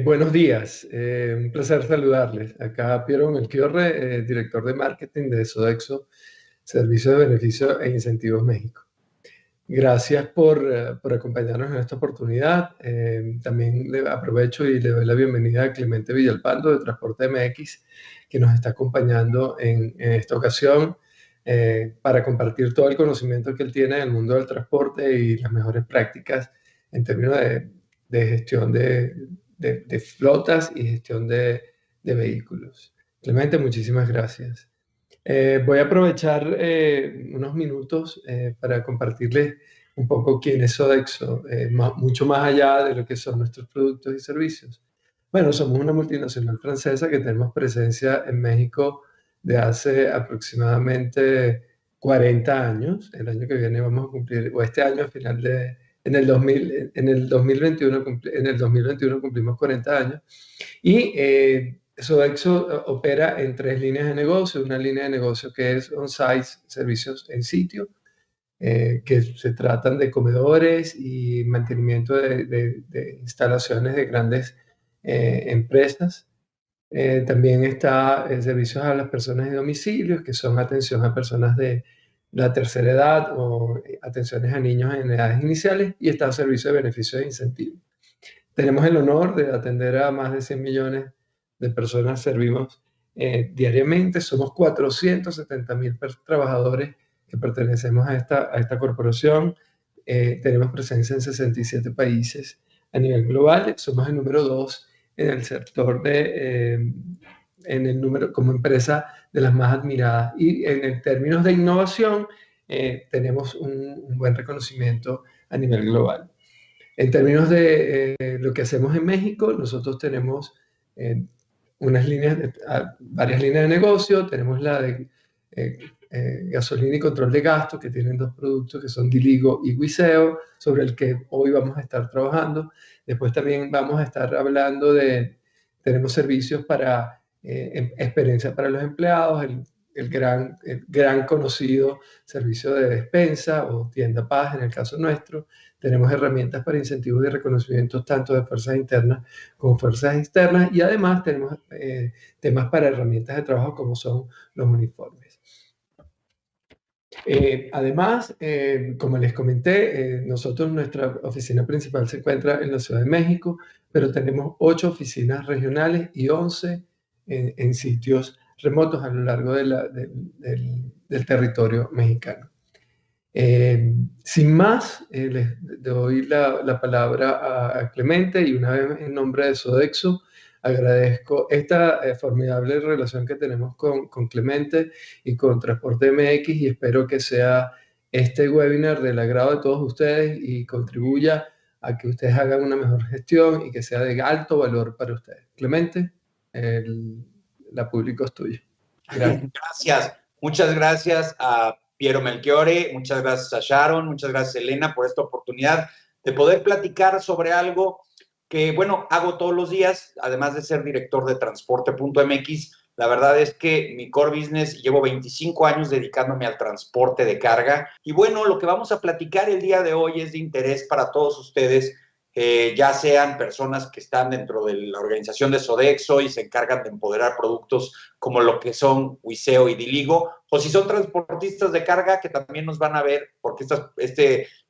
Buenos días, un placer saludarles. Acá Piero Melchiorre, director de marketing de Sodexo, Servicio de Beneficios e Incentivos México. Gracias por acompañarnos en esta oportunidad. También le aprovecho y le doy la bienvenida a Clemente Villalpando de Transporte MX, que nos está acompañando en esta ocasión para compartir todo el conocimiento que él tiene en el mundo del transporte y las mejores prácticas en términos de gestión de flotas y gestión de vehículos. Clemente, muchísimas gracias. Voy a aprovechar unos minutos para compartirles un poco quién es Sodexo, mucho más allá de lo que son nuestros productos y servicios. Bueno, somos una multinacional francesa que tenemos presencia en México de hace aproximadamente 40 años. El año que viene vamos a cumplir, o este año, al final de, en el 2021, en el 2021 cumplimos 40 años. Y Sodexo opera en tres líneas de negocio. Una línea de negocio que es on-site, servicios en sitio, que se tratan de comedores y mantenimiento de instalaciones de grandes empresas. También está servicios a las personas de domicilios, que son atención a personas de la tercera edad o atenciones a niños en edades iniciales. Y está el servicio de beneficios e incentivos. Tenemos el honor de atender a más de 100 millones de personas, servimos diariamente, somos 470,000 trabajadores que pertenecemos a esta corporación, tenemos presencia en 67 países a nivel global, somos el número 2 en el sector en el número como empresa de las más admiradas y en términos de innovación tenemos un buen reconocimiento a nivel global. En términos de lo que hacemos en México, nosotros tenemos varias líneas de negocio. Tenemos la de gasolina y control de gastos, que tienen dos productos que son Diligo y Wiseo, sobre el que hoy vamos a estar trabajando. Después también vamos a estar hablando tenemos servicios para experiencia para los empleados, el gran conocido servicio de despensa o tienda paz en el caso nuestro. Tenemos herramientas para incentivos y reconocimientos tanto de fuerzas internas como fuerzas externas y además tenemos temas para herramientas de trabajo como son los uniformes. Además, como les comenté, nuestra oficina principal se encuentra en la Ciudad de México, pero tenemos 8 oficinas regionales y 11 en sitios remotos a lo largo del territorio mexicano. Sin más, les doy la palabra a Clemente y una vez en nombre de Sodexo agradezco esta formidable relación que tenemos con Clemente y con Transporte MX y espero que sea este webinar del agrado de todos ustedes y contribuya a que ustedes hagan una mejor gestión y que sea de alto valor para ustedes. Clemente, la público es tuya. Gracias. Gracias. Muchas gracias a Piero Melchiorre, muchas gracias a Sharon, muchas gracias Elena por esta oportunidad de poder platicar sobre algo que, bueno, hago todos los días, además de ser director de transporte.mx. La verdad es que mi core business, llevo 25 años dedicándome al transporte de carga. Y bueno, lo que vamos a platicar el día de hoy es de interés para todos ustedes, ya sean personas que están dentro de la organización de Sodexo y se encargan de empoderar productos como lo que son Wiseo y Diligo, o si son transportistas de carga que también nos van a ver, porque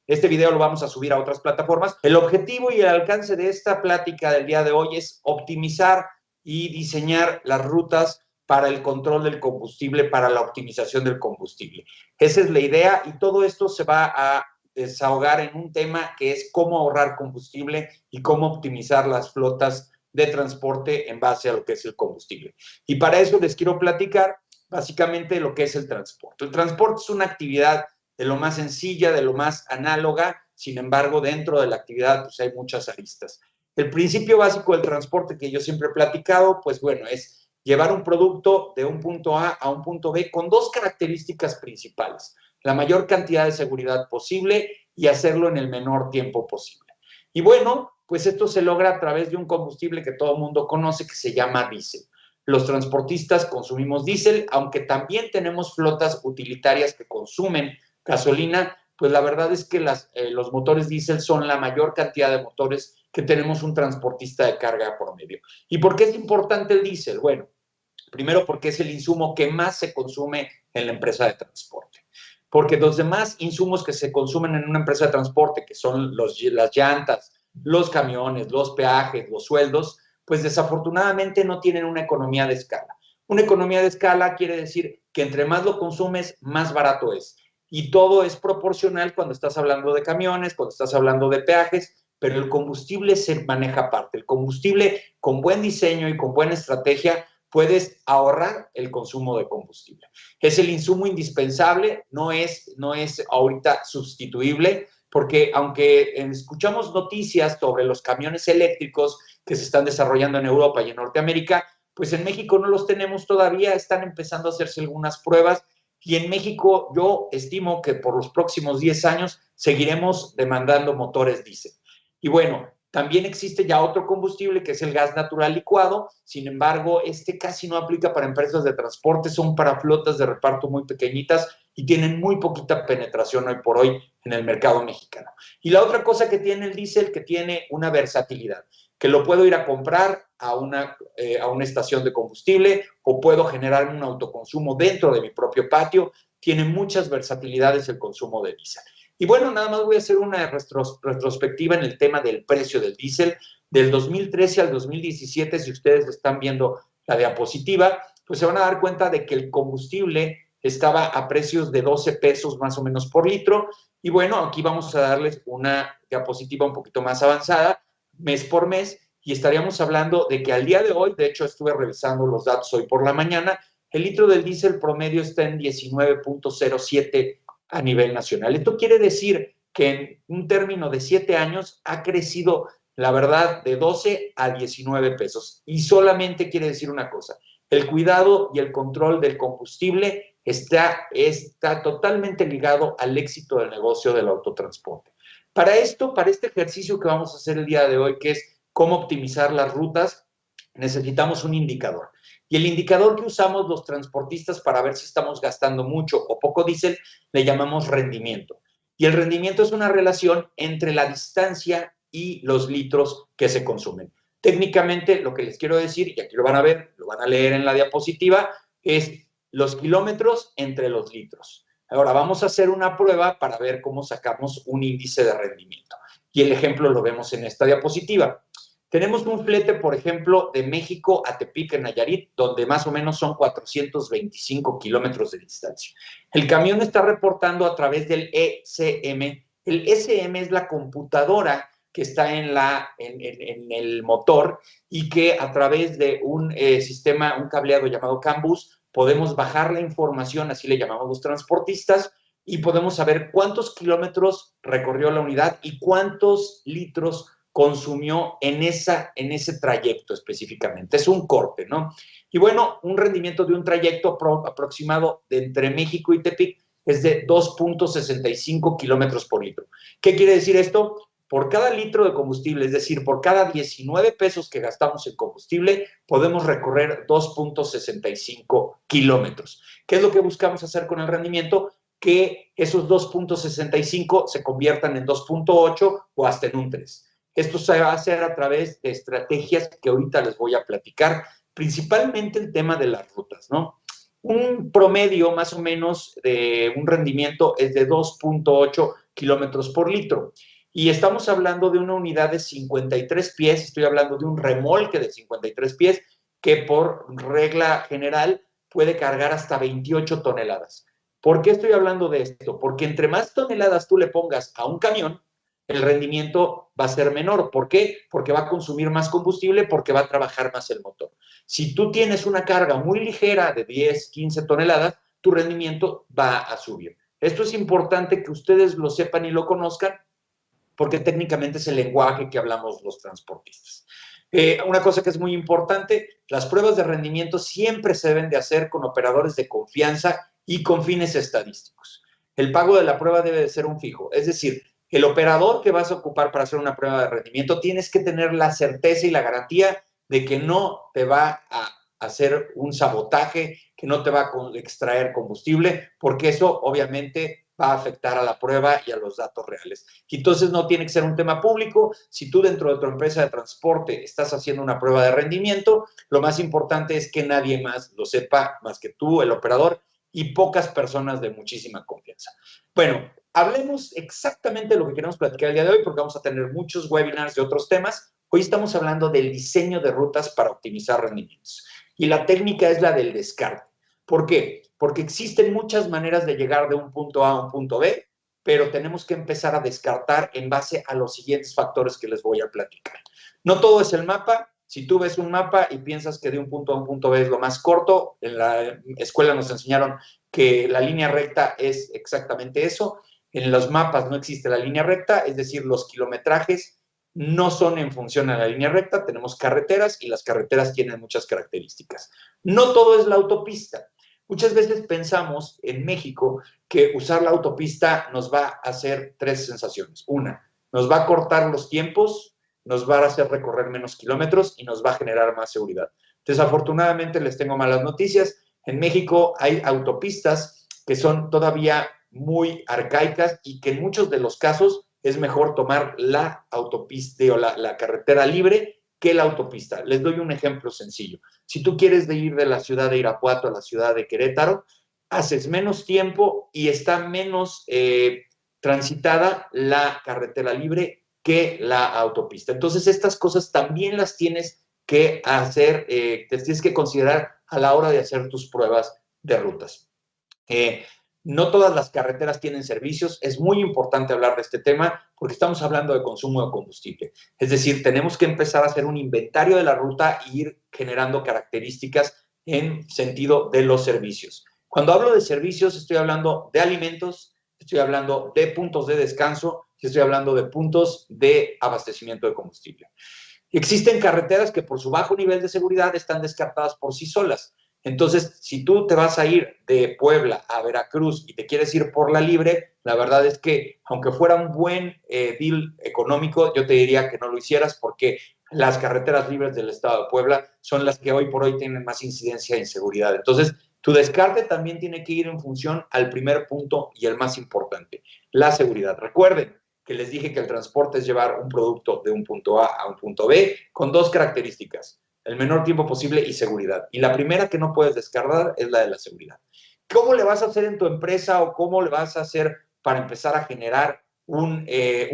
este video lo vamos a subir a otras plataformas. El objetivo y el alcance de esta plática del día de hoy es optimizar y diseñar las rutas para el control del combustible, para la optimización del combustible. Esa es la idea y todo esto se va a desahogar en un tema que es cómo ahorrar combustible y cómo optimizar las flotas de transporte en base a lo que es el combustible. Y para eso les quiero platicar básicamente lo que es el transporte. El transporte es una actividad de lo más sencilla, de lo más análoga, sin embargo, dentro de la actividad pues hay muchas aristas. El principio básico del transporte que yo siempre he platicado, pues bueno, es llevar un producto de un punto A un punto B con dos características principales: la mayor cantidad de seguridad posible y hacerlo en el menor tiempo posible. Y bueno, pues esto se logra a través de un combustible que todo el mundo conoce que se llama diésel. Los transportistas consumimos diésel, aunque también tenemos flotas utilitarias que consumen gasolina, pues la verdad es que los motores diésel son la mayor cantidad de motores que tenemos un transportista de carga promedio. ¿Y por qué es importante el diésel? Bueno, primero porque es el insumo que más se consume en la empresa de transporte. Porque los demás insumos que se consumen en una empresa de transporte, que son las llantas, los camiones, los peajes, los sueldos, pues desafortunadamente no tienen una economía de escala. Una economía de escala quiere decir que entre más lo consumes, más barato es. Y todo es proporcional cuando estás hablando de camiones, cuando estás hablando de peajes, pero el combustible se maneja aparte. El combustible con buen diseño y con buena estrategia puedes ahorrar el consumo de combustible. Es el insumo indispensable, no es ahorita sustituible, porque aunque escuchamos noticias sobre los camiones eléctricos que se están desarrollando en Europa y en Norteamérica, pues en México no los tenemos todavía, están empezando a hacerse algunas pruebas y en México yo estimo que por los próximos 10 años seguiremos demandando motores diésel. Y bueno, también existe ya otro combustible que es el gas natural licuado, sin embargo, este casi no aplica para empresas de transporte, son para flotas de reparto muy pequeñitas y tienen muy poquita penetración hoy por hoy en el mercado mexicano. Y la otra cosa que tiene el diésel, que tiene una versatilidad, que lo puedo ir a comprar a una estación de combustible o puedo generar un autoconsumo dentro de mi propio patio, tiene muchas versatilidades el consumo de diésel. Y bueno, nada más voy a hacer una retrospectiva en el tema del precio del diésel. Del 2013 al 2017, si ustedes están viendo la diapositiva, pues se van a dar cuenta de que el combustible estaba a precios de 12 pesos más o menos por litro. Y bueno, aquí vamos a darles una diapositiva un poquito más avanzada, mes por mes, y estaríamos hablando de que al día de hoy, de hecho estuve revisando los datos hoy por la mañana, el litro del diésel promedio está en 19.07 a nivel nacional. Esto quiere decir que en un término de 7 años ha crecido, la verdad, de 12 a 19 pesos. Y solamente quiere decir una cosa, el cuidado y el control del combustible está totalmente ligado al éxito del negocio del autotransporte. Para esto, para este ejercicio que vamos a hacer el día de hoy, que es cómo optimizar las rutas, necesitamos un indicador. Y el indicador que usamos los transportistas para ver si estamos gastando mucho o poco diésel, le llamamos rendimiento. Y el rendimiento es una relación entre la distancia y los litros que se consumen. Técnicamente, lo que les quiero decir, y aquí lo van a ver, lo van a leer en la diapositiva, es los kilómetros entre los litros. Ahora vamos a hacer una prueba para ver cómo sacamos un índice de rendimiento. Y el ejemplo lo vemos en esta diapositiva. Tenemos un flete, por ejemplo, de México a Tepic, en Nayarit, donde más o menos son 425 kilómetros de distancia. El camión está reportando a través del ECM. El ECM es la computadora que está en el motor y que a través de un sistema, un cableado llamado CAN bus, podemos bajar la información, así le llamamos los transportistas, y podemos saber cuántos kilómetros recorrió la unidad y cuántos litros consumió en ese trayecto específicamente. Es un corte, ¿no? Y bueno, un rendimiento de un trayecto aproximado de entre México y Tepic es de 2.65 kilómetros por litro. ¿Qué quiere decir esto? Por cada litro de combustible, es decir, por cada 19 pesos que gastamos en combustible, podemos recorrer 2.65 kilómetros. ¿Qué es lo que buscamos hacer con el rendimiento? Que esos 2.65 se conviertan en 2.8 o hasta en un 3. Esto se va a hacer a través de estrategias que ahorita les voy a platicar, principalmente el tema de las rutas, ¿no? Un promedio más o menos de un rendimiento es de 2.8 kilómetros por litro. Y estamos hablando de una unidad de 53 pies, estoy hablando de un remolque de 53 pies que por regla general puede cargar hasta 28 toneladas. ¿Por qué estoy hablando de esto? Porque entre más toneladas tú le pongas a un camión, el rendimiento va a ser menor. ¿Por qué? Porque va a consumir más combustible, porque va a trabajar más el motor. Si tú tienes una carga muy ligera de 10, 15 toneladas, tu rendimiento va a subir. Esto es importante que ustedes lo sepan y lo conozcan, porque técnicamente es el lenguaje que hablamos los transportistas. Una cosa que es muy importante, las pruebas de rendimiento siempre se deben de hacer con operadores de confianza y con fines estadísticos. El pago de la prueba debe de ser un fijo, es decir, el operador que vas a ocupar para hacer una prueba de rendimiento tienes que tener la certeza y la garantía de que no te va a hacer un sabotaje, que no te va a extraer combustible, porque eso obviamente va a afectar a la prueba y a los datos reales. Y entonces no tiene que ser un tema público. Si tú dentro de tu empresa de transporte estás haciendo una prueba de rendimiento, lo más importante es que nadie más lo sepa más que tú, el operador, y pocas personas de muchísima confianza. Bueno, hablemos exactamente de lo que queremos platicar el día de hoy, porque vamos a tener muchos webinars de otros temas. Hoy estamos hablando del diseño de rutas para optimizar rendimientos. Y la técnica es la del descarte. ¿Por qué? Porque existen muchas maneras de llegar de un punto A a un punto B, pero tenemos que empezar a descartar en base a los siguientes factores que les voy a platicar. No todo es el mapa. Si tú ves un mapa y piensas que de un punto a un punto B es lo más corto, en la escuela nos enseñaron que la línea recta es exactamente eso. En los mapas no existe la línea recta, es decir, los kilometrajes no son en función a la línea recta. Tenemos carreteras y las carreteras tienen muchas características. No todo es la autopista. Muchas veces pensamos en México que usar la autopista nos va a hacer tres sensaciones. Una, nos va a cortar los tiempos, nos va a hacer recorrer menos kilómetros y nos va a generar más seguridad. Desafortunadamente les tengo malas noticias. En México hay autopistas que son todavía muy arcaicas y que en muchos de los casos es mejor tomar la autopista o la carretera libre que la autopista. Les doy un ejemplo sencillo. Si tú quieres ir de la ciudad de Irapuato a la ciudad de Querétaro, haces menos tiempo y está menos transitada la carretera libre que la autopista. Entonces, estas cosas también las tienes que hacer, te tienes que considerar a la hora de hacer tus pruebas de rutas. No todas las carreteras tienen servicios. Es muy importante hablar de este tema porque estamos hablando de consumo de combustible. Es decir, tenemos que empezar a hacer un inventario de la ruta e ir generando características en sentido de los servicios. Cuando hablo de servicios, estoy hablando de alimentos, estoy hablando de puntos de descanso, estoy hablando de puntos de abastecimiento de combustible. Existen carreteras que por su bajo nivel de seguridad están descartadas por sí solas. Entonces, si tú te vas a ir de Puebla a Veracruz y te quieres ir por la libre, la verdad es que, aunque fuera un buen deal económico, yo te diría que no lo hicieras porque las carreteras libres del estado de Puebla son las que hoy por hoy tienen más incidencia de inseguridad. Entonces, tu descarte también tiene que ir en función al primer punto y el más importante, la seguridad. Recuerden que les dije que el transporte es llevar un producto de un punto A a un punto B con dos características: el menor tiempo posible y seguridad. Y la primera que no puedes descartar es la de la seguridad. ¿Cómo le vas a hacer en tu empresa o cómo le vas a hacer para empezar a generar un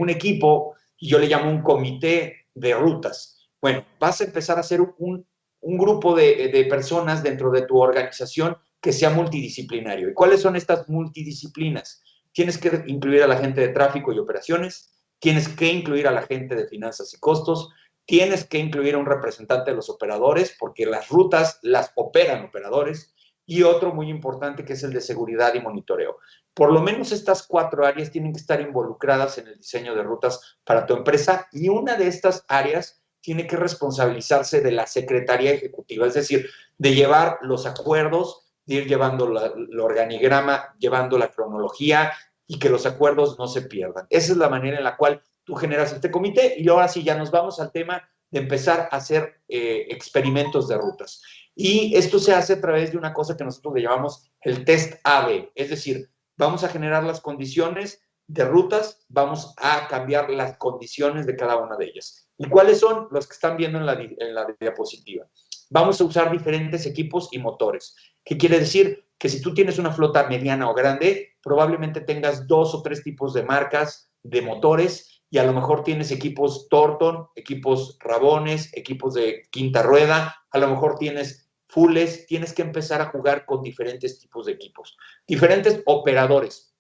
equipo, y yo le llamo un comité de rutas? Bueno, vas a empezar a hacer un grupo de personas dentro de tu organización que sea multidisciplinario. ¿Y cuáles son estas multidisciplinas? Tienes que incluir a la gente de tráfico y operaciones, tienes que incluir a la gente de finanzas y costos, tienes que incluir a un representante de los operadores, porque las rutas las operan operadores, y otro muy importante que es el de seguridad y monitoreo. Por lo menos estas cuatro áreas tienen que estar involucradas en el diseño de rutas para tu empresa, y una de estas áreas tiene que responsabilizarse de la Secretaría Ejecutiva, es decir, de llevar los acuerdos, de ir llevando el organigrama, llevando la cronología y que los acuerdos no se pierdan. Esa es la manera en la cual tú generas este comité. Y ahora sí, ya nos vamos al tema de empezar a hacer experimentos de rutas. Y esto se hace a través de una cosa que nosotros le llamamos el test AB, es decir, vamos a generar las condiciones de rutas, vamos a cambiar las condiciones de cada una de ellas. ¿Y cuáles son? Los que están viendo en la diapositiva. Vamos a usar diferentes equipos y motores. ¿Qué quiere decir? Que si tú tienes una flota mediana o grande, probablemente tengas 2 o 3 tipos de marcas de motores, y a lo mejor tienes equipos Torton, equipos Rabones, equipos de quinta rueda, a lo mejor tienes fulles. Tienes que empezar a jugar con diferentes tipos de equipos, diferentes operadores.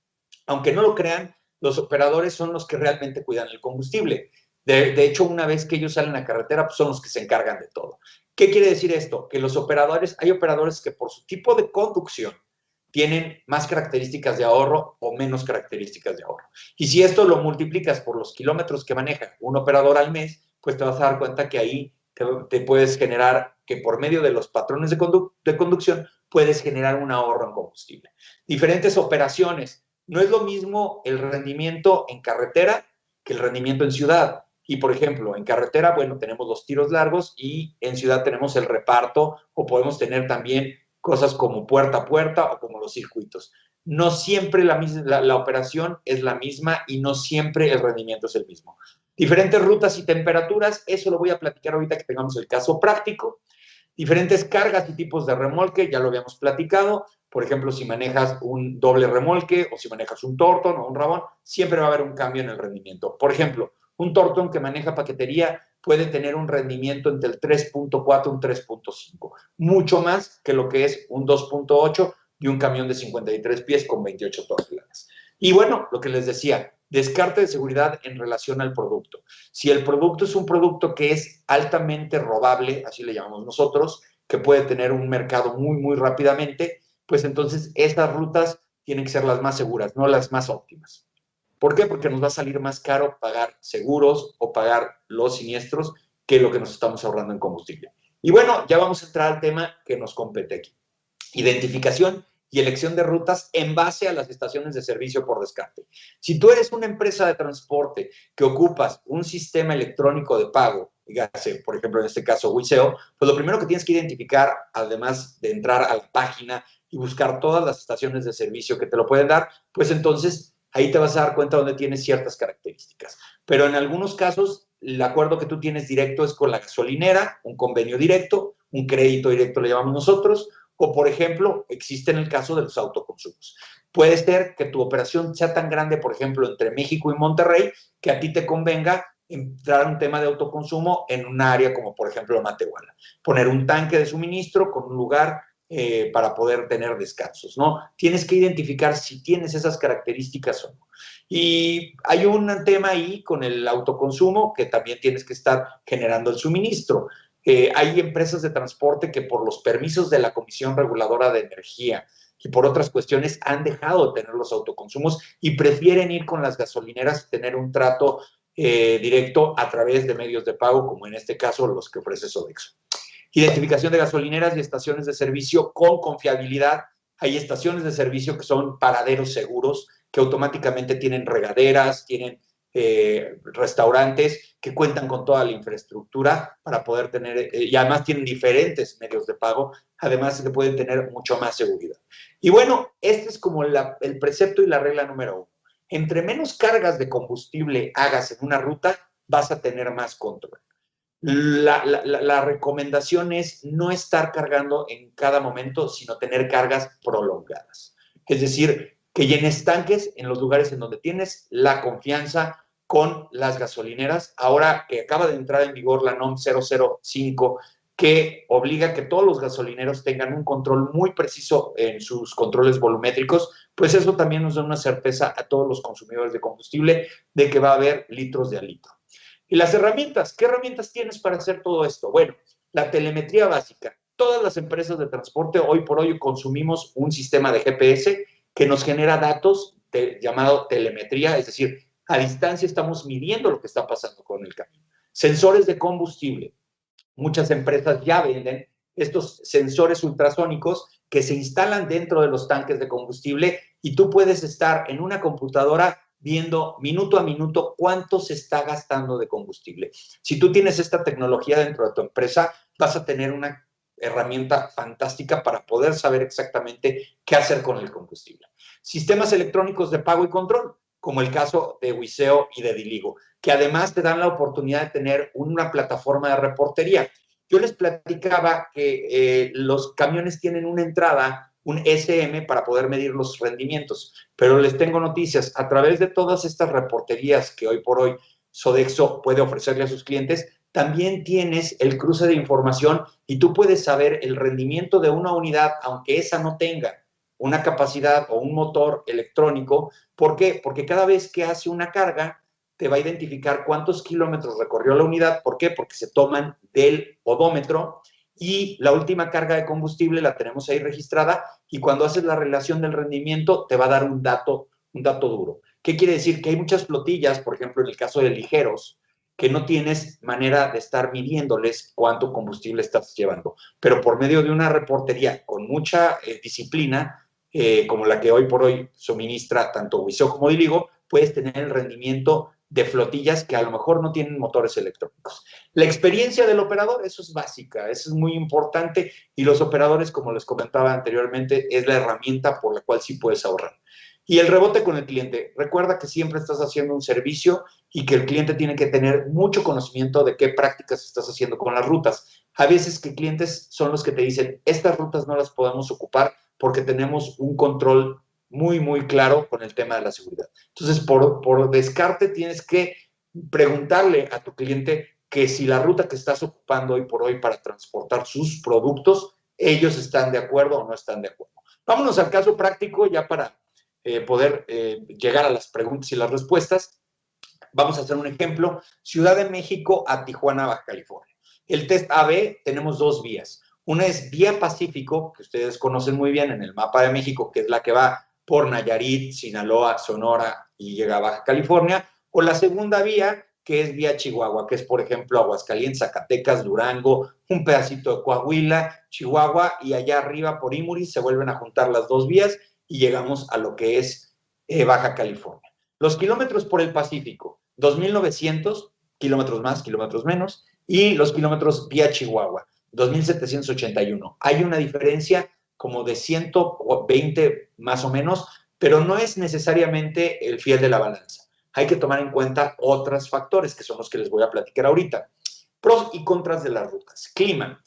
Aunque no lo crean, los operadores son los que realmente cuidan el combustible. De hecho, una vez que ellos salen a la carretera, pues son los que se encargan de todo. ¿Qué quiere decir esto? Que los operadores, hay operadores que por su tipo de conducción tienen más características de ahorro o menos características de ahorro. Y si esto lo multiplicas por los kilómetros que maneja un operador al mes, pues te vas a dar cuenta que ahí te puedes generar, que por medio de los patrones de conducción, puedes generar un ahorro en combustible. Diferentes operaciones. No es lo mismo el rendimiento en carretera que el rendimiento en ciudad. Y, por ejemplo, en carretera, bueno, tenemos los tiros largos, y en ciudad tenemos el reparto, o podemos tener también cosas como puerta a puerta o como los circuitos. no siempre la operación es la misma y no siempre el rendimiento es el mismo. Diferentes rutas y temperaturas, eso lo voy a platicar ahorita que tengamos el caso práctico. Diferentes cargas y tipos de remolque, ya lo habíamos platicado. Por ejemplo, si manejas un doble remolque o si manejas un Torton o un Rabón, siempre va a haber un cambio en el rendimiento. Por ejemplo, un Torton que maneja paquetería puede tener un rendimiento entre el 3.4 y un 3.5, mucho más que lo que es un 2.8 de un camión de 53 pies con 28 toneladas. Y bueno, lo que les decía, descarte de seguridad en relación al producto. Si el producto es un producto que es altamente robable, así le llamamos nosotros, que puede tener un mercado muy, muy rápidamente, pues entonces estas rutas tienen que ser las más seguras, no las más óptimas. ¿Por qué? Porque nos va a salir más caro pagar seguros o pagar los siniestros que lo que nos estamos ahorrando en combustible. Y bueno, ya vamos a entrar al tema que nos compete aquí. Identificación y elección de rutas en base a las estaciones de servicio por descarte. Si tú eres una empresa de transporte que ocupas un sistema electrónico de pago, dígase, por ejemplo, en este caso Wiseo, pues lo primero que tienes que identificar, además de entrar a la página y buscar todas las estaciones de servicio que te lo pueden dar, pues entonces ahí te vas a dar cuenta donde tienes ciertas características. Pero en algunos casos, el acuerdo que tú tienes directo es con la gasolinera, un convenio directo, un crédito directo le llamamos nosotros, o, por ejemplo, existe en el caso de los autoconsumos. Puede ser que tu operación sea tan grande, por ejemplo, entre México y Monterrey, que a ti te convenga entrar a un tema de autoconsumo en un área como, por ejemplo, Matehuala. Poner un tanque de suministro con un lugar para poder tener descansos, ¿no? Tienes que identificar si tienes esas características o no. Y hay un tema ahí con el autoconsumo que también tienes que estar generando el suministro. Hay empresas de transporte que por los permisos de la Comisión Reguladora de Energía y por otras cuestiones han dejado de tener los autoconsumos y prefieren ir con las gasolineras y tener un trato directo a través de medios de pago, como en este caso los que ofrece Sodexo. Identificación de gasolineras y estaciones de servicio con confiabilidad. Hay estaciones de servicio que son paraderos seguros, que automáticamente tienen regaderas, tienen restaurantes que cuentan con toda la infraestructura para poder tener, y además tienen diferentes medios de pago, además que pueden tener mucho más seguridad. Y bueno, este es como el precepto y la regla número 1. Entre menos cargas de combustible hagas en una ruta, vas a tener más control. La recomendación es no estar cargando en cada momento, sino tener cargas prolongadas. Es decir, que llenes tanques en los lugares en donde tienes la confianza con las gasolineras. Ahora que acaba de entrar en vigor la NOM 005, que obliga a que todos los gasolineros tengan un control muy preciso en sus controles volumétricos, pues eso también nos da una certeza a todos los consumidores de combustible de que va a haber litros de a litro. Y las herramientas, ¿qué herramientas tienes para hacer todo esto? Bueno, la telemetría básica. Todas las empresas de transporte hoy por hoy consumimos un sistema de GPS que nos genera datos llamado telemetría, es decir, a distancia estamos midiendo lo que está pasando con el camión. Sensores de combustible. Muchas empresas ya venden estos sensores ultrasónicos que se instalan dentro de los tanques de combustible y tú puedes estar en una computadora viendo minuto a minuto cuánto se está gastando de combustible. Si tú tienes esta tecnología dentro de tu empresa, vas a tener una herramienta fantástica para poder saber exactamente qué hacer con el combustible. Sistemas electrónicos de pago y control, como el caso de Wiseo y de Diligo, que además te dan la oportunidad de tener una plataforma de reportería. Yo les platicaba que los camiones tienen una entrada, un SM, para poder medir los rendimientos, pero les tengo noticias. A través de todas estas reporterías que hoy por hoy Sodexo puede ofrecerle a sus clientes, también tienes el cruce de información y tú puedes saber el rendimiento de una unidad, aunque esa no tenga una capacidad o un motor electrónico. ¿Por qué? Porque cada vez que hace una carga, te va a identificar cuántos kilómetros recorrió la unidad. ¿Por qué? Porque se toman del odómetro y la última carga de combustible la tenemos ahí registrada y cuando haces la relación del rendimiento te va a dar un dato duro. ¿Qué quiere decir? Que hay muchas flotillas, por ejemplo, en el caso de ligeros, que no tienes manera de estar midiéndoles cuánto combustible estás llevando. Pero por medio de una reportería con mucha disciplina, como la que hoy por hoy suministra tanto Wiseo como Diligo, puedes tener el rendimiento de flotillas que a lo mejor no tienen motores electrónicos. La experiencia del operador, eso es básica, eso es muy importante, y los operadores, como les comentaba anteriormente, es la herramienta por la cual sí puedes ahorrar. Y el rebote con el cliente. Recuerda que siempre estás haciendo un servicio y que el cliente tiene que tener mucho conocimiento de qué prácticas estás haciendo con las rutas. A veces que clientes son los que te dicen, estas rutas no las podemos ocupar porque tenemos un control muy, muy claro con el tema de la seguridad. Entonces, por descarte, tienes que preguntarle a tu cliente que si la ruta que estás ocupando hoy por hoy para transportar sus productos, ellos están de acuerdo o no están de acuerdo. Vámonos al caso práctico ya para poder llegar a las preguntas y las respuestas. Vamos a hacer un ejemplo. Ciudad de México a Tijuana, Baja California. El test AB tenemos dos vías. Una es vía Pacífico, que ustedes conocen muy bien en el mapa de México, que es la que va por Nayarit, Sinaloa, Sonora y llega a Baja California. O la segunda vía, que es vía Chihuahua, que es, por ejemplo, Aguascalientes, Zacatecas, Durango, un pedacito de Coahuila, Chihuahua, y allá arriba por Imuris se vuelven a juntar las dos vías y llegamos a lo que es Baja California. Los kilómetros por el Pacífico, 2.900, kilómetros más, kilómetros menos, y los kilómetros vía Chihuahua, 2.781. Hay una diferencia como de 120 más o menos, pero no es necesariamente el fiel de la balanza. Hay que tomar en cuenta otros factores, que son los que les voy a platicar ahorita. Pros y contras de las rutas. Clima.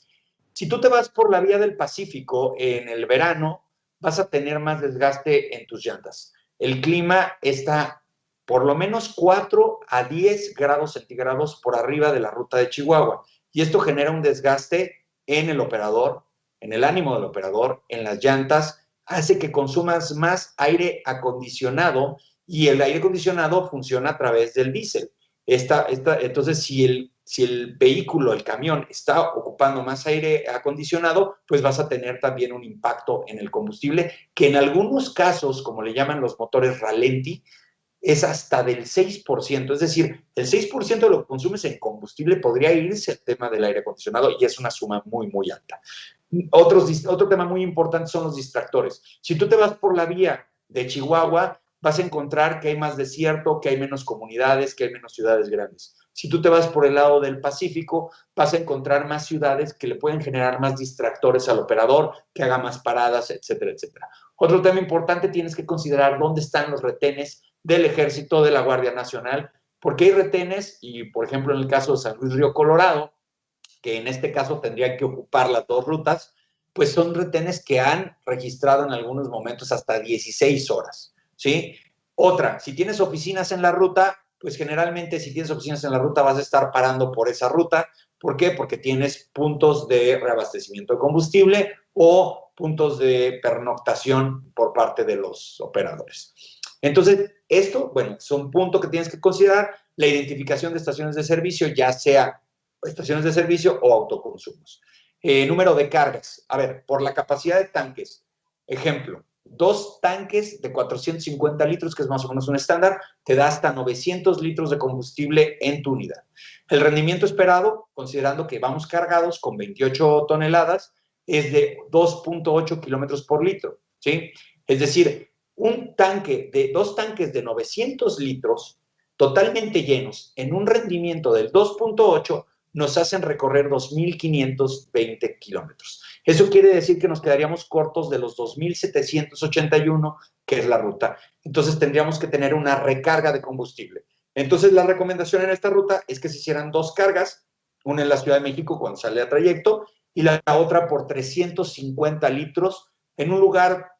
Si tú te vas por la vía del Pacífico en el verano, vas a tener más desgaste en tus llantas. El clima está por lo menos 4 a 10 grados centígrados por arriba de la ruta de Chihuahua. Y esto genera un desgaste en el operador, en el ánimo del operador, en las llantas, hace que consumas más aire acondicionado, y el aire acondicionado funciona a través del diésel. Entonces, si el vehículo, el camión, está ocupando más aire acondicionado, pues vas a tener también un impacto en el combustible, que en algunos casos, como le llaman los motores ralenti, es hasta del 6%, es decir, el 6% de lo que consumes en combustible podría irse al tema del aire acondicionado, y es una suma muy, muy alta. Otro tema muy importante son los distractores. Si tú te vas por la vía de Chihuahua, vas a encontrar que hay más desierto, que hay menos comunidades, que hay menos ciudades grandes. Si tú te vas por el lado del Pacífico, vas a encontrar más ciudades que le pueden generar más distractores al operador, que haga más paradas, etcétera, etcétera. Otro tema importante, tienes que considerar dónde están los retenes del Ejército, de la Guardia Nacional, porque hay retenes, y por ejemplo en el caso de San Luis Río Colorado, que en este caso tendrían que ocupar las dos rutas, pues son retenes que han registrado en algunos momentos hasta 16 horas, ¿sí? Otra, si tienes oficinas en la ruta, pues generalmente si tienes oficinas en la ruta vas a estar parando por esa ruta. ¿Por qué? Porque tienes puntos de reabastecimiento de combustible o puntos de pernoctación por parte de los operadores. Entonces, esto, bueno, es un punto que tienes que considerar, la identificación de estaciones de servicio, ya sea estaciones de servicio o autoconsumos. Número de cargas. A ver, por la capacidad de tanques. Ejemplo, 2 tanques de 450 litros, que es más o menos un estándar, te da hasta 900 litros de combustible en tu unidad. El rendimiento esperado, considerando que vamos cargados con 28 toneladas, es de 2.8 kilómetros por litro, ¿sí? Es decir, dos tanques de 900 litros totalmente llenos en un rendimiento del 2.8 nos hacen recorrer 2.520 kilómetros. Eso quiere decir que nos quedaríamos cortos de los 2.781, que es la ruta. Entonces tendríamos que tener una recarga de combustible. Entonces la recomendación en esta ruta es que se hicieran 2 cargas, una en la Ciudad de México cuando sale a trayecto y la otra por 350 litros en un lugar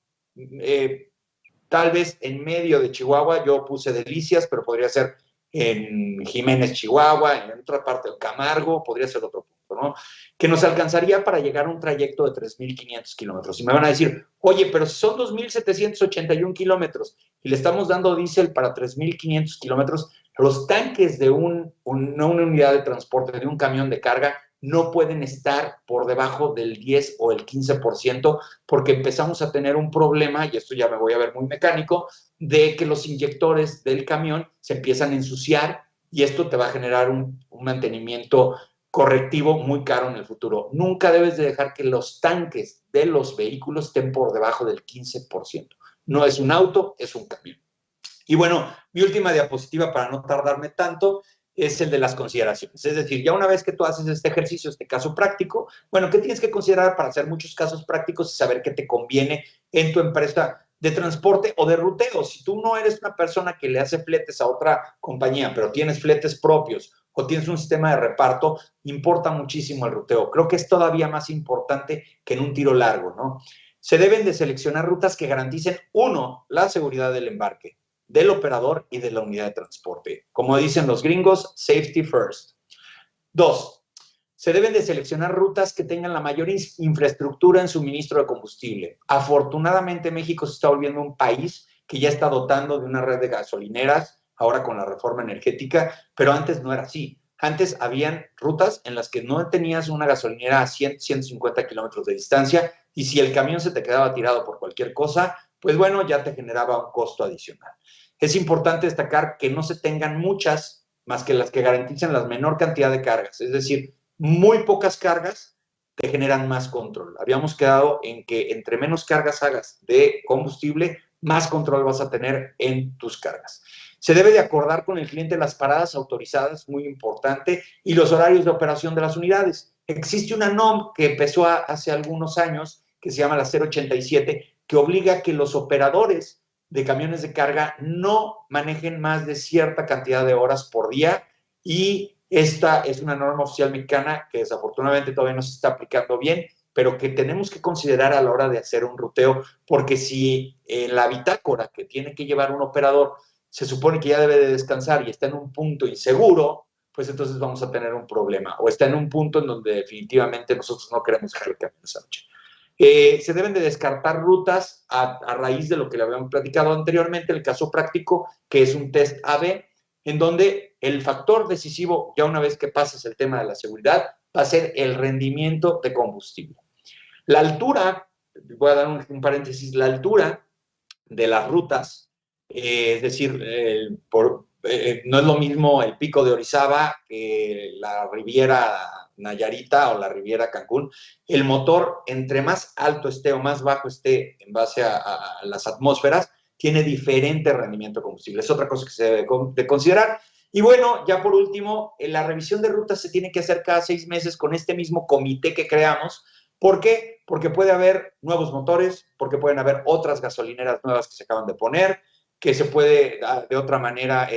tal vez en medio de Chihuahua. Yo puse Delicias, pero podría ser en Jiménez, Chihuahua, en otra parte del Camargo, podría ser otro punto, ¿no? Que nos alcanzaría para llegar a un trayecto de 3.500 kilómetros. Y me van a decir, oye, pero si son 2.781 kilómetros y le estamos dando diésel para 3.500 kilómetros, los tanques de una unidad de transporte, de un camión de carga, no pueden estar por debajo del 10 o el 15%, porque empezamos a tener un problema, y esto ya me voy a ver muy mecánico, de que los inyectores del camión se empiezan a ensuciar, y esto te va a generar un mantenimiento correctivo muy caro en el futuro. Nunca debes de dejar que los tanques de los vehículos estén por debajo del 15%. No es un auto, es un camión. Y bueno, mi última diapositiva para no tardarme tanto es el de las consideraciones. Es decir, ya una vez que tú haces este ejercicio, este caso práctico, bueno, ¿qué tienes que considerar para hacer muchos casos prácticos y saber qué te conviene en tu empresa de transporte o de ruteo? Si tú no eres una persona que le hace fletes a otra compañía, pero tienes fletes propios o tienes un sistema de reparto, importa muchísimo el ruteo. Creo que es todavía más importante que en un tiro largo, ¿no? Se deben de seleccionar rutas que garanticen, uno, la seguridad del embarque, del operador y de la unidad de transporte. Como dicen los gringos, safety first. Dos, se deben de seleccionar rutas que tengan la mayor infraestructura en suministro de combustible. Afortunadamente, México se está volviendo un país que ya está dotando de una red de gasolineras, ahora con la reforma energética, pero antes no era así. Antes habían rutas en las que no tenías una gasolinera a 100, 150 kilómetros de distancia y si el camión se te quedaba tirado por cualquier cosa, pues bueno, ya te generaba un costo adicional. Es importante destacar que no se tengan muchas más que las que garanticen la menor cantidad de cargas, es decir, muy pocas cargas te generan más control. Habíamos quedado en que entre menos cargas hagas de combustible, más control vas a tener en tus cargas. Se debe de acordar con el cliente las paradas autorizadas, muy importante, y los horarios de operación de las unidades. Existe una NOM que empezó hace algunos años, que se llama la 087, que obliga a que los operadores de camiones de carga no manejen más de cierta cantidad de horas por día y esta es una norma oficial mexicana que desafortunadamente todavía no se está aplicando bien, pero que tenemos que considerar a la hora de hacer un ruteo, porque si en la bitácora que tiene que llevar un operador se supone que ya debe de descansar y está en un punto inseguro, pues entonces vamos a tener un problema, o está en un punto en donde definitivamente nosotros no queremos dejar el camión esa noche. Se deben de descartar rutas a raíz de lo que le habíamos platicado anteriormente, el caso práctico, que es un test AB, en donde el factor decisivo, ya una vez que pases el tema de la seguridad, va a ser el rendimiento de combustible. La altura, voy a dar un paréntesis, la altura de las rutas, es decir, no es lo mismo el Pico de Orizaba que la Riviera Nayarita o la Riviera Cancún. El motor, entre más alto esté o más bajo esté en base a las atmósferas, tiene diferente rendimiento de combustible. Es otra cosa que se debe de considerar. Y bueno, ya por último, la revisión de rutas se tiene que hacer cada 6 meses con este mismo comité que creamos. ¿Por qué? Porque puede haber nuevos motores, porque pueden haber otras gasolineras nuevas que se acaban de poner, que se puede, de otra manera,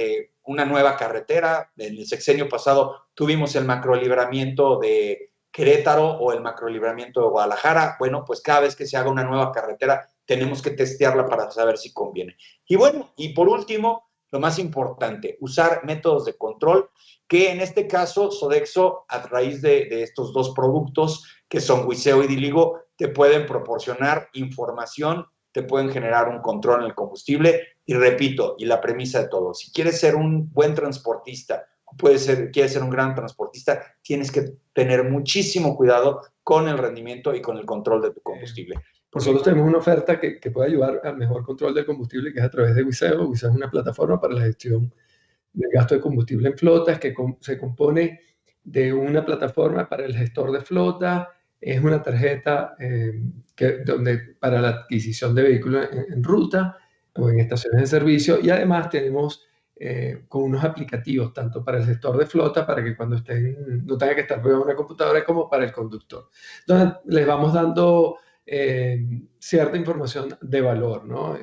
una nueva carretera. En el sexenio pasado tuvimos el macrolibramiento de Querétaro o el macrolibramiento de Guadalajara. Bueno, pues cada vez que se haga una nueva carretera, tenemos que testearla para saber si conviene. Y bueno, y por último, lo más importante, usar métodos de control, que en este caso Sodexo, a raíz de estos dos productos, que son Wiseo y Diligo, te pueden proporcionar información, te pueden generar un control en el combustible. Y repito, y la premisa de todo, si quieres ser un buen transportista, quieres ser un gran transportista, tienes que tener muchísimo cuidado con el rendimiento y con el control de tu combustible. Nosotros tenemos una oferta que puede ayudar al mejor control del combustible, que es a través de Wiseo. Wiseo es una plataforma para la gestión del gasto de combustible en flotas, que se compone de una plataforma para el gestor de flota, es una tarjeta para la adquisición de vehículos en ruta o en estaciones de servicio, y además tenemos con unos aplicativos, tanto para el gestor de flota, para que cuando estén, no tenga que estar pegado a una computadora, como para el conductor. Entonces, les vamos dando cierta información de valor, ¿no?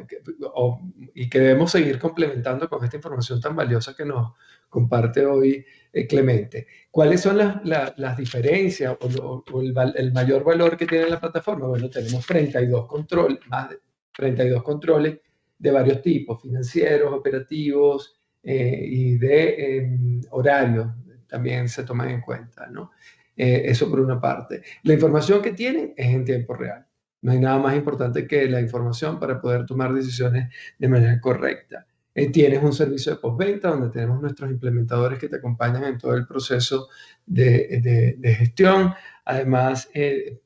Y que debemos seguir complementando con esta información tan valiosa que nos comparte hoy Clemente. ¿Cuáles son las diferencias o el mayor valor que tiene la plataforma? Bueno, tenemos 32 controles, más de 32 controles de varios tipos, financieros, operativos y de horarios, también se toman en cuenta, ¿no? Eso por una parte. La información que tienen es en tiempo real. No hay nada más importante que la información para poder tomar decisiones de manera correcta. Tienes un servicio de postventa donde tenemos nuestros implementadores que te acompañan en todo el proceso de gestión. Además,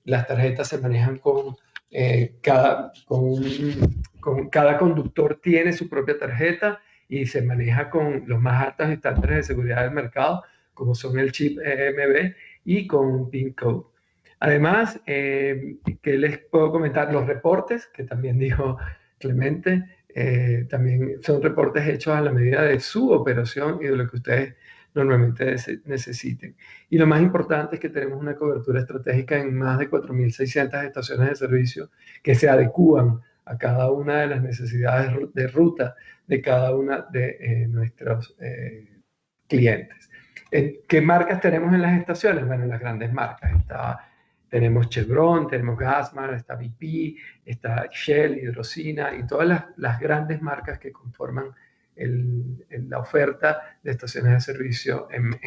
las tarjetas se manejan con cada conductor tiene su propia tarjeta y se maneja con los más altos estándares de seguridad del mercado, como son el chip EMB y con un PIN code. Además, que les puedo comentar los reportes, que también dijo Clemente, También son reportes hechos a la medida de su operación y de lo que ustedes normalmente necesiten. Y lo más importante es que tenemos una cobertura estratégica en más de 4.600 estaciones de servicio que se adecúan a cada una de las necesidades de ruta de cada una de nuestros clientes. ¿Qué marcas tenemos en las estaciones? Bueno, las grandes marcas. Tenemos Chevron, tenemos Gasman, está BP, está Shell, Hidrocina y todas las grandes marcas que conforman la oferta de estaciones de servicio en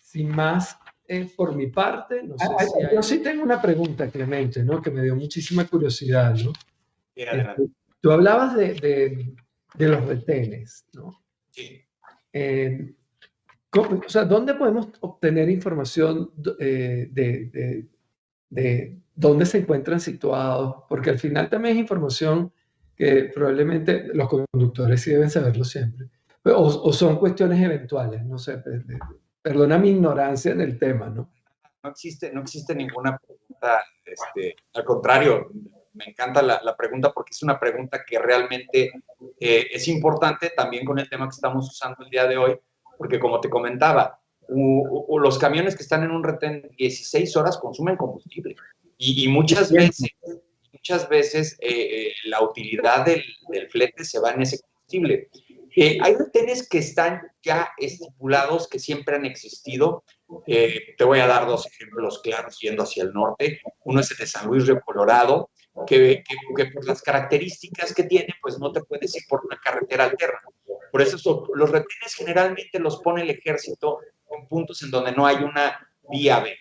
Sin más, por mi parte, no sé si yo sí tengo una pregunta, Clemente, ¿no? Que me dio muchísima curiosidad, ¿no? Tú hablabas de los retenes, ¿no? Sí. O sea, ¿dónde podemos obtener información de dónde se encuentran situados? Porque al final también es información que probablemente los conductores sí deben saberlo siempre. O son cuestiones eventuales, no sé. Perdona mi ignorancia en el tema, ¿no? No existe ninguna pregunta, al contrario, me encanta la pregunta porque es una pregunta que realmente es importante también con el tema que estamos usando el día de hoy, porque como te comentaba, los camiones que están en un retén 16 horas consumen combustible y muchas veces la utilidad del flete se va en ese combustible. Hay retenes que están ya estipulados, que siempre han existido. Te voy a dar dos ejemplos claros yendo hacia el norte. Uno es el de San Luis Río Colorado, que por las características que tiene, pues no te puedes ir por una carretera alterna. Por eso los retenes generalmente los pone el ejército en puntos en donde no hay una vía B.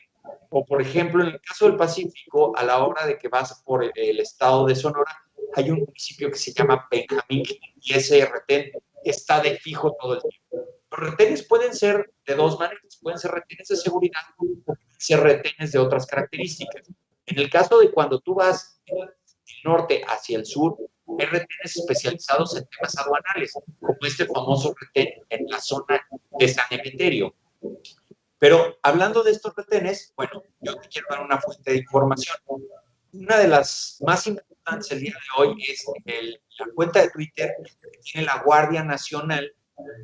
O, por ejemplo, en el caso del Pacífico, a la hora de que vas por el estado de Sonora, hay un municipio que se llama Benjamín y ese retén está de fijo todo el tiempo. Los retenes pueden ser de dos maneras, pueden ser retenes de seguridad o pueden ser retenes de otras características. En el caso de cuando tú vas del norte hacia el sur, hay retenes especializados en temas aduanales, como este famoso retén en la zona de San Emeterio. Pero hablando de estos retenes, bueno, yo te quiero dar una fuente de información. Una de las más importantes el día de hoy es la cuenta de Twitter que tiene la Guardia Nacional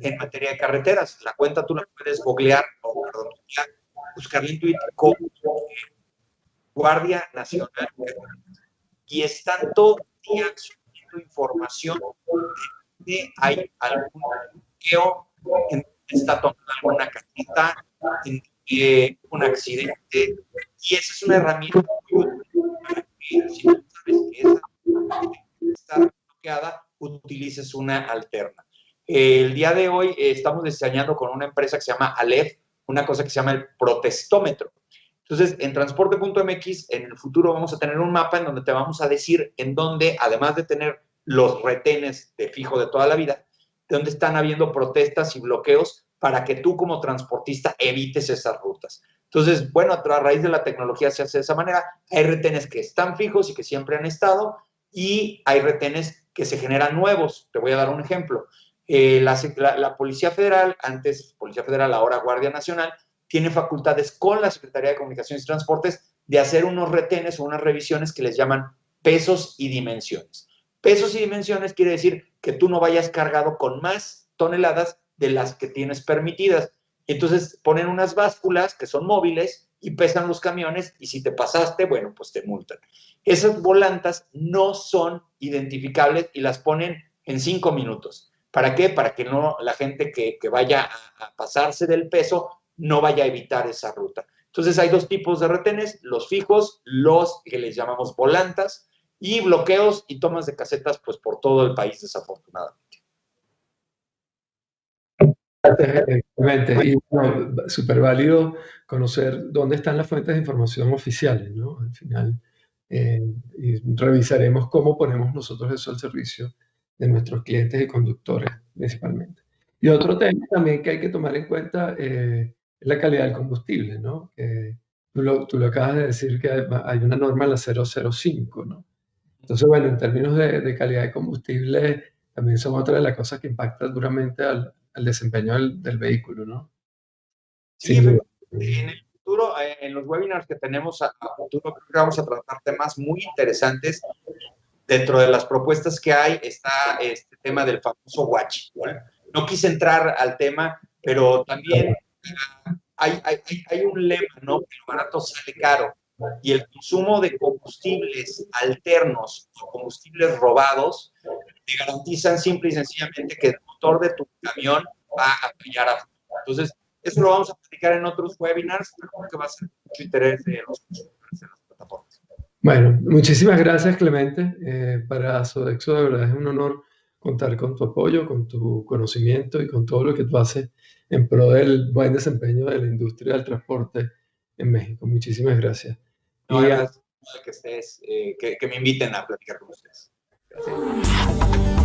en materia de carreteras. La cuenta tú la puedes googlear, buscarla en Twitter como Guardia Nacional y están todo el día subiendo información de hay algún bloqueo, en está tomando alguna casita, en un accidente, y esa es una herramienta muy útil para que si tú sabes que esa está bloqueada, utilices una alterna. El día de hoy estamos diseñando con una empresa que se llama Aleph una cosa que se llama el protestómetro. Entonces, en transporte.mx, en el futuro vamos a tener un mapa en donde te vamos a decir en dónde, además de tener los retenes de fijo de toda la vida, de dónde están habiendo protestas y bloqueos para que tú como transportista evites esas rutas. Entonces, bueno, a raíz de la tecnología se hace de esa manera. Hay retenes que están fijos y que siempre han estado, y hay retenes que se generan nuevos. Te voy a dar un ejemplo. La Policía Federal, antes Policía Federal, ahora Guardia Nacional, tiene facultades con la Secretaría de Comunicaciones y Transportes de hacer unos retenes o unas revisiones que les llaman pesos y dimensiones. Pesos y dimensiones quiere decir que tú no vayas cargado con más toneladas de las que tienes permitidas. Entonces ponen unas básculas que son móviles y pesan los camiones, y si te pasaste, bueno, pues te multan. Esas volantas no son identificables y las ponen en 5 minutos. ¿Para qué? Para que no, la gente que vaya a pasarse del peso no vaya a evitar esa ruta. Entonces hay dos tipos de retenes, los fijos, los que les llamamos volantas, y bloqueos y tomas de casetas pues por todo el país, desafortunadamente. Exactamente. Y bueno, súper válido conocer dónde están las fuentes de información oficiales, ¿no? Al final, y revisaremos cómo ponemos nosotros eso al servicio de nuestros clientes y conductores, principalmente. Y otro tema también que hay que tomar en cuenta es la calidad del combustible, ¿no? Tú lo acabas de decir que hay una norma, la 005, ¿no? Entonces, bueno, en términos de calidad de combustible, también son otra de las cosas que impactan duramente al desempeño del vehículo, ¿no? Sí, Sin duda. en el futuro, en los webinars que tenemos a futuro, creo que vamos a tratar temas muy interesantes dentro de las propuestas que hay está este tema del famoso watch. No quise entrar al tema, pero también hay un lema, ¿no? Que lo barato sale caro. Y el consumo de combustibles alternos o combustibles robados te garantizan simple y sencillamente que el motor de tu camión va a fallar a futuro. Entonces, eso lo vamos a platicar en otros webinars, pero creo que va a ser mucho interés de los consumidores en las plataformas. Bueno, muchísimas gracias, Clemente. Para Sodexo, de verdad es un honor contar con tu apoyo, con tu conocimiento y con todo lo que tú haces en pro del buen desempeño de la industria del transporte en México. Muchísimas gracias. No, gracias que me inviten a platicar con ustedes. Gracias.